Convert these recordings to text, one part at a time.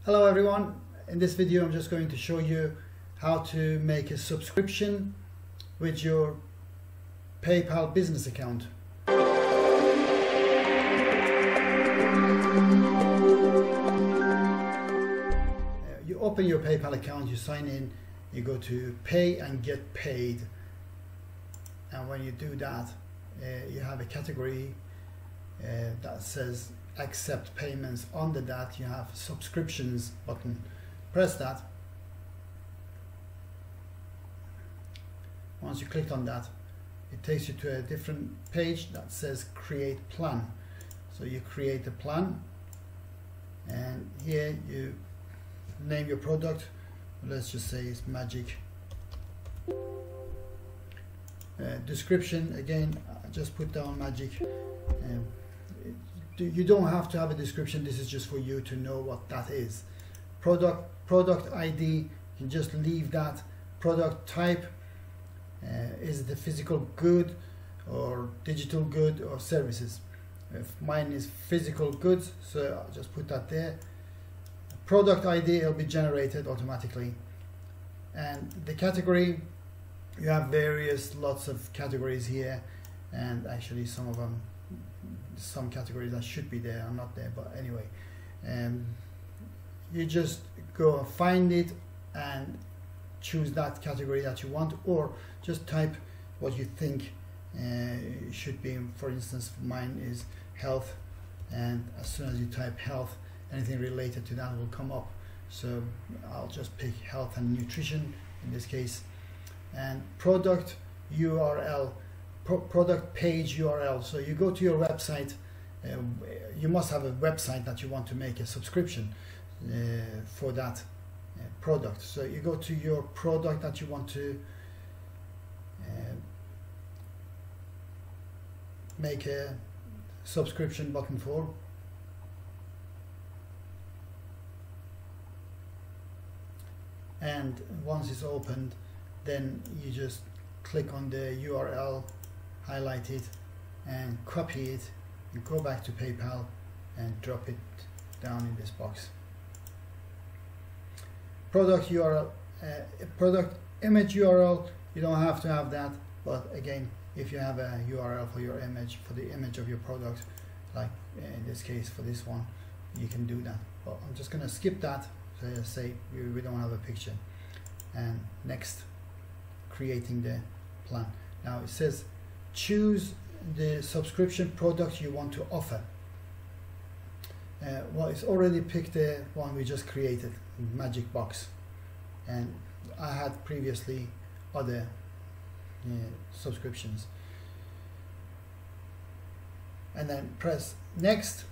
Hello everyone, in this video I'm just going to show you how to make a subscription with your PayPal business account. You open your PayPal account, you sign in, you go to pay and get paid, and when you do that you have a category that says accept payments. Under that you have subscriptions button. Press that. Once you click on that, it takes you to a different page that says create plan. So you create a plan, and here you name your product. Let's just say it's magic. Description, again, just put down magic. You don't have to have a description, this is just for you to know what that is. Product ID, you can just leave that. Product type, is it a physical good or digital good or services? If mine is physical goods, so I'll just put that there. Product ID will be generated automatically. And the category, you have lots of categories here, and actually some categories that should be there are not there, but anyway, you just go find it and choose that category that you want, or just type what you think should be. For instance, mine is health, and as soon as you type health, anything related to that will come up, so I'll just pick health and nutrition in this case. And product URL, product page URL, so you go to your website. You must have a website that you want to make a subscription for that product, so you go to your product that you want to make a subscription button for. And once it's opened, then you just click on the URL, highlight it and copy it, and go back to PayPal and drop it down in this box. Product URL, product image URL, you don't have to have that, but again, if you have a URL for your image, for the image of your product, like in this case for this one, you can do that. But I'm just going to skip that, so say we don't have a picture. And next, creating the plan. Now it says choose the subscription product you want to offer. Well, it's already picked the one we just created, Magic Box, and I had previously other subscriptions. And then press next.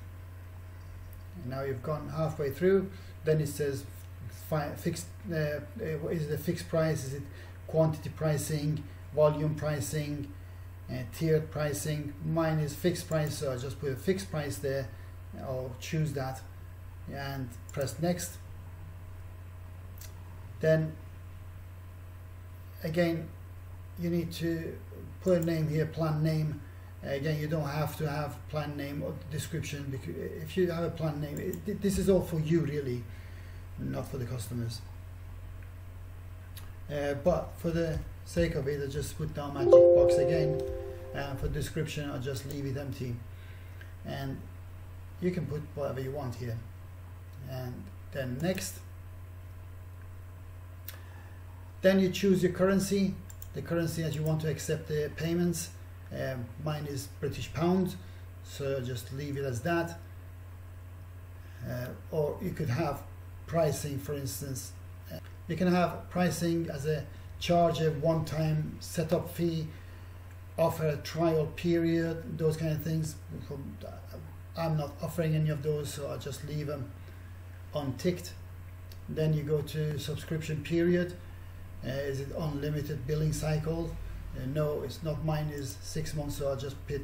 And now you've gone halfway through. Then it says fixed. Is it a fixed price? Is it quantity pricing, volume pricing, tiered pricing? Mine is fixed price, so I just put a fixed price there. I'll choose that and press next. Then again, you need to put a name here, plan name. Again, you don't have to have plan name or description, because if you have a plan name, this is all for you really, not for the customers. But for the sake of it, I just put down Magic Box again, and for description I'll just leave it empty, and you can put whatever you want here. And then next, then you choose your currency, the currency that you want to accept the payments. Mine is British pound, so just leave it as that. Or you could have pricing, for instance. You can have pricing as a charge a one-time setup fee, offer a trial period, those kind of things. I'm not offering any of those, so I'll just leave them unticked. Then you go to subscription period. Is it unlimited billing cycle? No, it's not. Mine is 6 months, so I'll just pick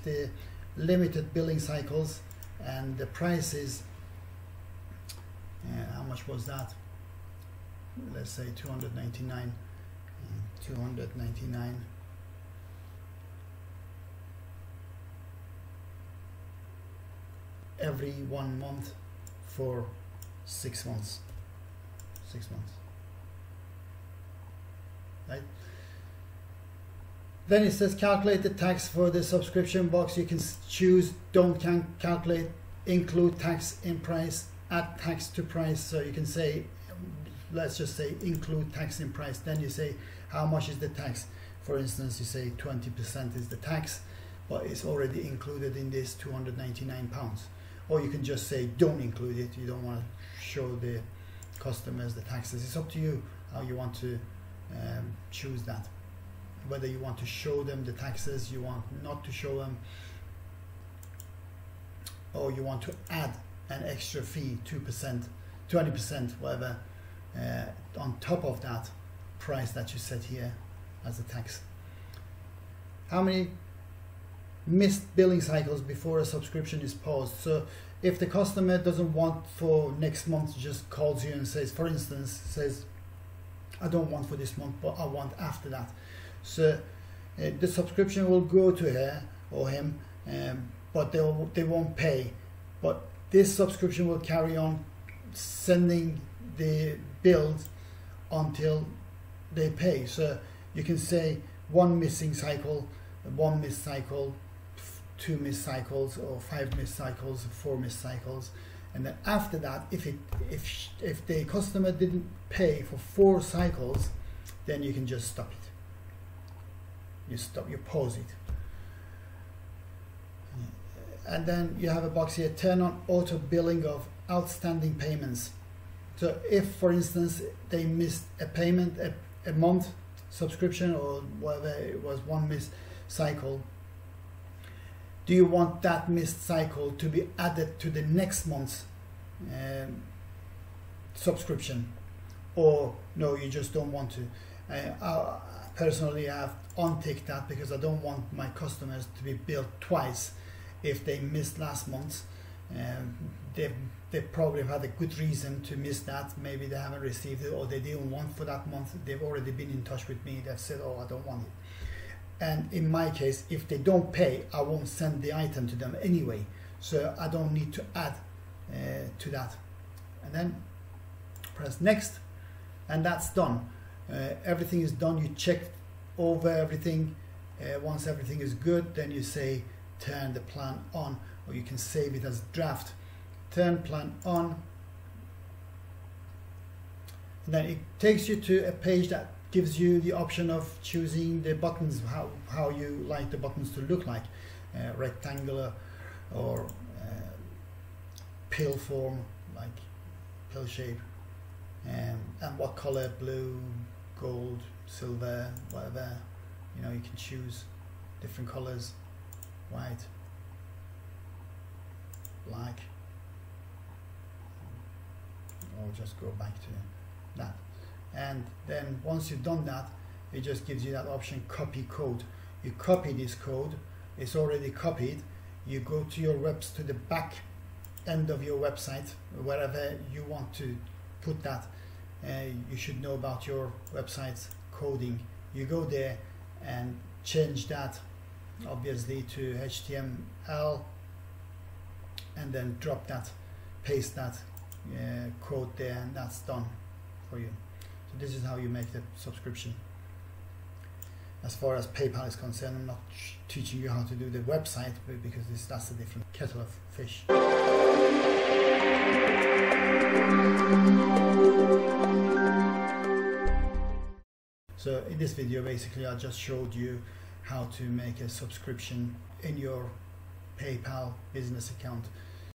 the limited billing cycles. And the price is, how much was that? Let's say 299. 299. Every 1 month for 6 months. 6 months. Right? Then it says calculate the tax for the subscription box. You can choose don't calculate, include tax in price, add tax to price. So you can say, let's just say include tax in price. Then you say how much is the tax. For instance, you say 20% is the tax, but it's already included in this £299. Or you can just say don't include it. You don't want to show the customers the taxes. It's up to you how you want to choose that. Whether you want to show them the taxes, you want not to show them, or you want to add an extra fee, 2%, 20%, whatever, on top of that price that you set here as a tax. How many missed billing cycles before a subscription is paused? So if the customer doesn't want for next month, just calls you and says, for instance, says, I don't want for this month, but I want after that. So the subscription will go to her or him, but they won't pay. But this subscription will carry on sending the bills until they pay. So you can say 1 missing cycle, 1 missed cycle, 2 missed cycles, or 5 missed cycles, 4 missed cycles. And then after that, if the customer didn't pay for 4 cycles, then you can just stop it. You pause it. And then you have a box here, turn on auto billing of outstanding payments. So if, for instance, they missed a payment, a month subscription, or whatever, it was 1 missed cycle, do you want that missed cycle to be added to the next month's subscription? Or no, you just don't want to? Personally, I have unticked that because I don't want my customers to be billed twice if they missed last month. They probably have had a good reason to miss that. Maybe they haven't received it, or they didn't want for that month. They've already been in touch with me. They've said, oh, I don't want it. And in my case, if they don't pay, I won't send the item to them anyway. So I don't need to add to that. And then press next, and that's done. Everything is done. You check over everything. Once everything is good, then you say turn the plan on, or you can save it as draft. Turn plan on. And then it takes you to a page that gives you the option of choosing the buttons, how you like the buttons to look like, rectangular or pill form, like pill shape, and what color, blue, gold, silver, whatever. You know, you can choose different colors, white, black, or just go back to that. And then once you've done that, it just gives you that option, copy code. You copy this code, it's already copied. You go to your to the back end of your website, wherever you want to put that. You should know about your website's coding. You go there and change that, obviously, to HTML, and then drop that, paste that code there, and that's done for you. So this is how you make the subscription. As far as PayPal is concerned, I'm not teaching you how to do the website, because that's a different kettle of fish. So in this video, basically, I just showed you how to make a subscription in your PayPal business account.